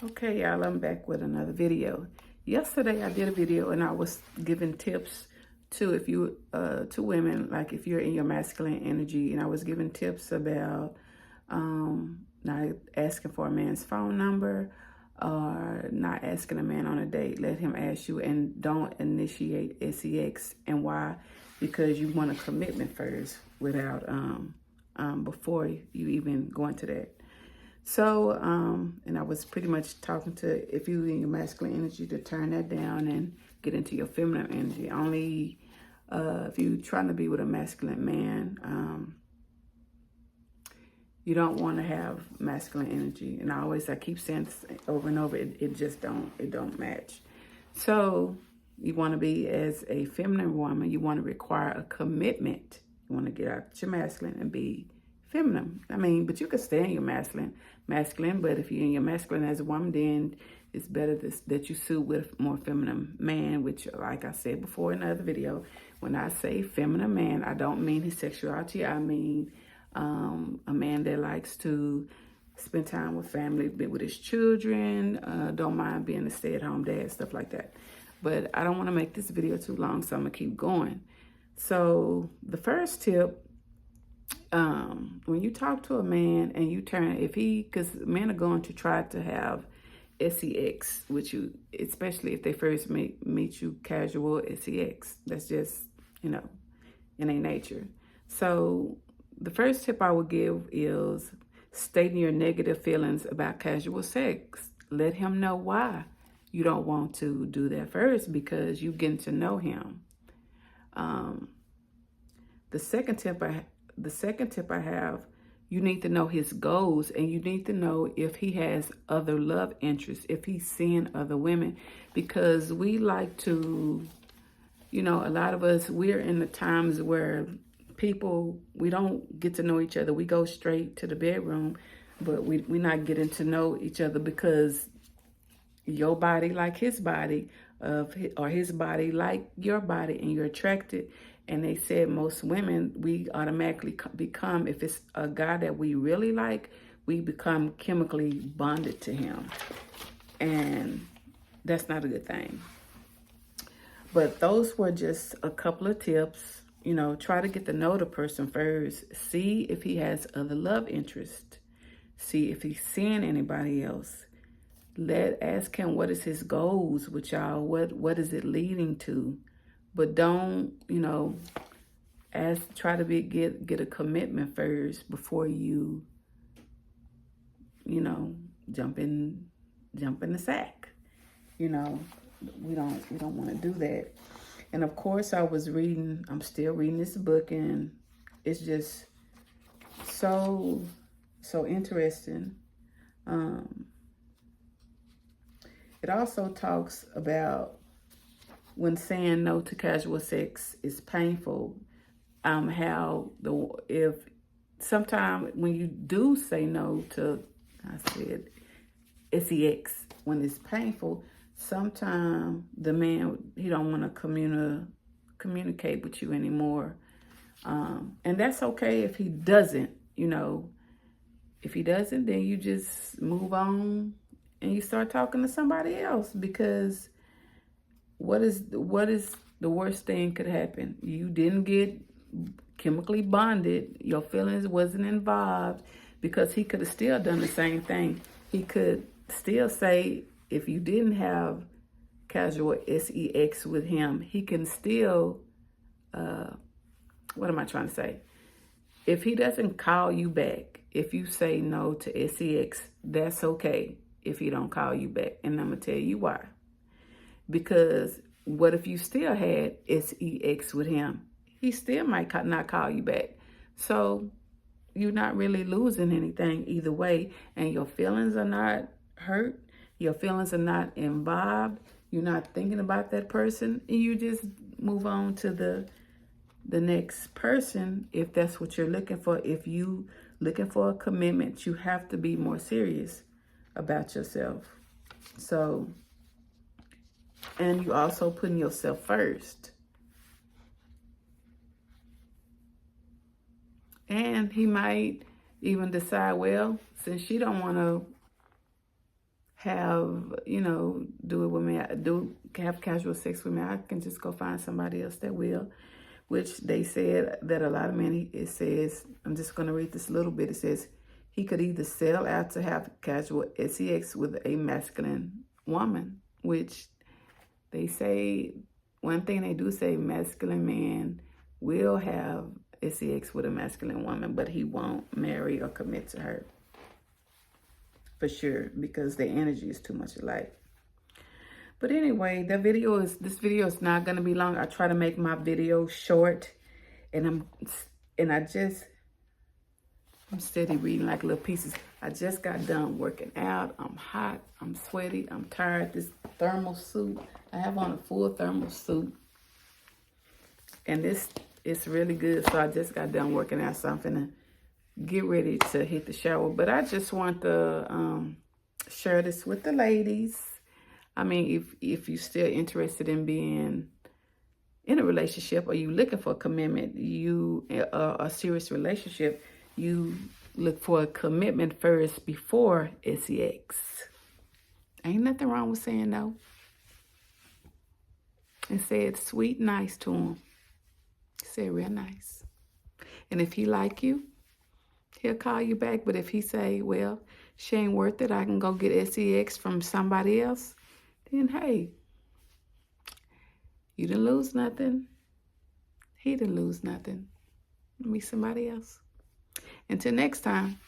Okay, y'all, I'm back with another video. Yesterday I did a video and I was giving tips to to women, like if you're in your masculine energy, and I was giving tips about not asking for a man's phone number or not asking a man on a date. Let him ask you, and don't initiate sex. And why? Because you want a commitment first without before you even go into that. So, and I was pretty much talking to, if you in your masculine energy, to turn that down and get into your feminine energy. Only if you trying to be with a masculine man, you don't want to have masculine energy. And I keep saying this over and over, it just don't match. So you want to be, as a feminine woman, you want to require a commitment. You want to get out your masculine and be feminine. I mean, but you can stay in your masculine, but if you're in your masculine as a woman, then it's better that you suit with more feminine man, which, like I said before in another video, when I say feminine man, I don't mean his sexuality. I mean a man that likes to spend time with family, be with his children, don't mind being a stay-at-home dad, stuff like that. But I don't want to make this video too long, so I'm going to keep going. So the first tip, when you talk to a man and you turn, because men are going to try to have sex with you, especially if they first meet you casual sex. That's just, in their nature. So the first tip I would give is stating your negative feelings about casual sex. Let him know why you don't want to do that first, because you getting to know him. The second tip I have, you need to know his goals, and you need to know if he has other love interests, if he's seeing other women, because we like to, a lot of us, we're in the times where we don't get to know each other. We go straight to the bedroom, but we're not getting to know each other because your body like his body, or his body like your body, and you're attracted. And they said most women, we automatically become, if it's a guy that we really like, we become chemically bonded to him. And that's not a good thing. But those were just a couple of tips. Try to get to know the person first. See if he has other love interests. See if he's seeing anybody else. Ask him what is his goals with y'all. What is it leading to? But don't, try to get a commitment first before you, jump in the sack. We don't want to do that. And of course, I'm still reading this book, and it's just so interesting. It also talks about when saying no to casual sex is painful. If sometimes when you do say no to, sex, when it's painful, sometimes the man, he don't want to communicate with you anymore. And that's okay if he doesn't, if he doesn't, then you just move on and you start talking to somebody else, because what is the worst thing could happen? You didn't get chemically bonded. Your feelings wasn't involved, because he could have still done the same thing. He could still say, if you didn't have casual sex with him, he can still, what am I trying to say? If he doesn't call you back, if you say no to sex, that's okay if he don't call you back. And I'm going to tell you why. Because what if you still had sex with him? He still might not call you back. So you're not really losing anything either way. And your feelings are not hurt. Your feelings are not involved. You're not thinking about that person. And you just move on to the next person, if that's what you're looking for. If you looking for a commitment, you have to be more serious about yourself. So, and you also putting yourself first. And he might even decide, well, since she don't want to have, you know, do it with me, have casual sex with me, I can just go find somebody else that will. Which they said that a lot of men, it says, I'm just going to read this little bit. It says he could either sell out to have casual sex with a masculine woman, which they say, one thing they do say, masculine man will have sex with a masculine woman, but he won't marry or commit to her. For sure, because their energy is too much alike. But anyway, this video is not going to be long. I try to make my video short, and I'm steady reading like little pieces. I just got done working out. I'm hot, I'm sweaty, I'm tired. This thermal suit, I have on a full thermal suit, and it's really good. So I just got done working out, so I'm finna get ready to hit the shower. But I just want to share this with the ladies. I mean, if you're still interested in being in a relationship, or you looking for a commitment, a serious relationship, you look for a commitment first before sex. Ain't nothing wrong with saying no. And say it sweet, nice to him. Say it real nice. And if he like you, he'll call you back. But if he say, well, she ain't worth it, I can go get sex from somebody else, then hey, you didn't lose nothing. He didn't lose nothing. Meet somebody else. Until next time.